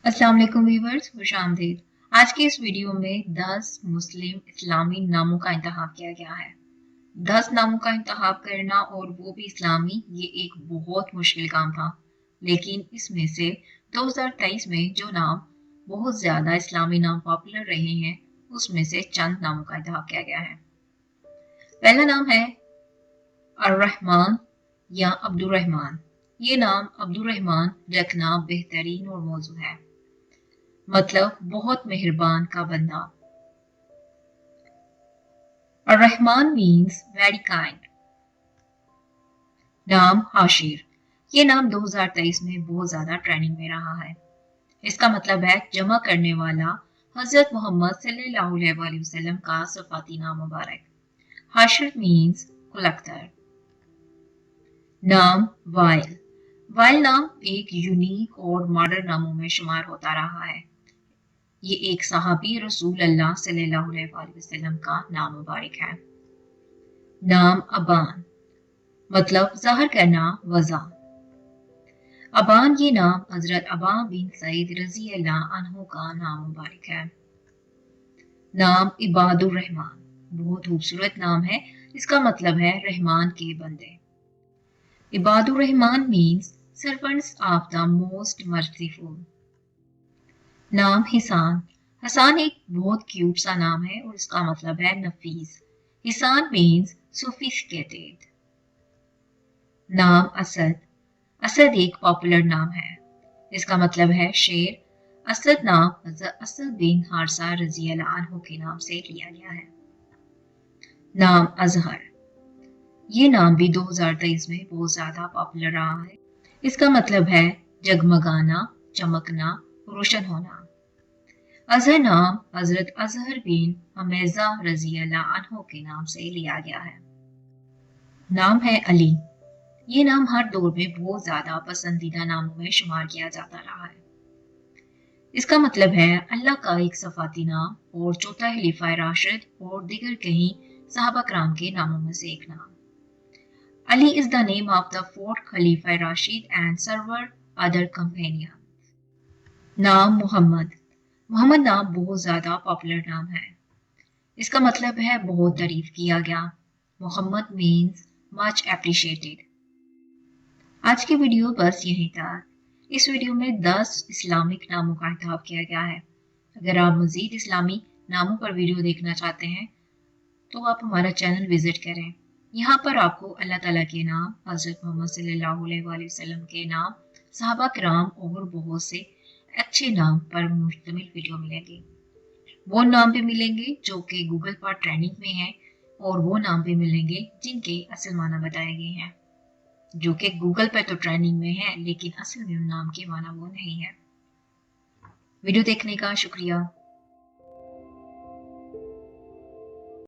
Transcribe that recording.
अस्सलाम वालेकुम व्यूअर्स, खुशामदीद। आज की इस वीडियो में 10 मुस्लिम इस्लामी नामों का इंतखाब किया गया है। 10 नामों का इंतखाब करना और वो भी इस्लामी, ये एक बहुत मुश्किल काम था। लेकिन इसमें से 2023 में जो नाम बहुत ज्यादा इस्लामी नाम पॉपुलर रहे हैं, उसमें से चंद नामों का इंतखाब किया गया है। पहला नाम है अर्रहमान या अब्दुर्रहमान। ये नाम अब्दुर्रहमान रखना बेहतरीन और मौजू है, मतलब बहुत मेहरबान का बंदा। अर्रहमान मीन्स वेरी काइंड। नाम हाशिर। ये नाम 2023 में बहुत ज्यादा ट्रेंडिंग में रहा है। इसका मतलब है जमा करने वाला, हजरत मोहम्मद सल्लल्लाहु अलैहि वसल्लम का सफाती नाम मुबारक। Hashir means collector. नाम वाइल। वाइल नाम एक यूनिक और मॉडर्न नामों में शुमार होता रहा है। ये एक सहाबी रसूल अल्लाह सल्लल्लाहु अलैहि वसल्लम का नाम मुबारक है। नाम अबान, मतलब ज़ाहिर करना, वज़ा। अबान ये नाम हजरत अबान बिन सईद रजी अल्लाह अन्हु का नाम मुबारक है। नाम इबादुर रहमान, बहुत खूबसूरत नाम है। इसका मतलब है रहमान के बंदे। Ibadur Rahman means servants of the most merciful. नाम हिसान। हसान एक बहुत क्यूट सा नाम है और इसका मतलब है नफीस। हिसान मीन्स सोफिस्टिकेटेड। नाम असद। असद एक पॉपुलर नाम है। इसका मतलब है शेर। असद नाम हज़रत असद बिन हारसा रज़ी अल्लाह अन्हु के नाम से लिया गया है। नाम अजहर। ये नाम भी 2023 में बहुत ज्यादा पॉपुलर रहा है। इसका मतलब है जगमगाना, चमकना, रोशन होना। अजहर नाम हजरत अजहर बिन हमेजा रजी अल्लाह अन्हु के नाम से लिया गया है। नाम है अली। ये नाम हर दौर में बहुत ज्यादा पसंदीदा नामों में शुमार किया जाता रहा है। इसका मतलब है अल्लाह का एक सफाती नाम और चौथा खलीफा राशिद और दिगर कहीं सहाबा कराम के नामों में से एक नाम। Ali is the name of the fourth Khalifa Rashid and several other companions. नाम मोहम्मद। मोहम्मद नाम बहुत ज्यादा पॉपुलर नाम है। इसका मतलब है बहुत तारीफ किया गया। Mohammad means much appreciated. आज की वीडियो बस यहीं तक। इस वीडियो में 10 इस्लामिक नामों का इंतखाब किया गया है। अगर आप मजीद इस्लामी नामों पर वीडियो देखना चाहते हैं तो आप हमारा चैनल विजिट करें। यहाँ पर आपको अल्लाह ताला के नाम, हज़रत मोहम्मद सल्लल्लाहु अलैहि वसल्लम के नाम, सहाबा किराम और बहुत से अच्छे नाम पर मुश्तमिल वीडियो मिलेंगे। वो नाम भी मिलेंगे जो कि गूगल पर ट्रेंडिंग में हैं और वो नाम भी मिलेंगे जिनके असल माना बताए गए हैं, जो कि गूगल पर तो ट्रेंडिंग में है लेकिन असल में उन नाम के माना वो नहीं है। वीडियो देखने का शुक्रिया।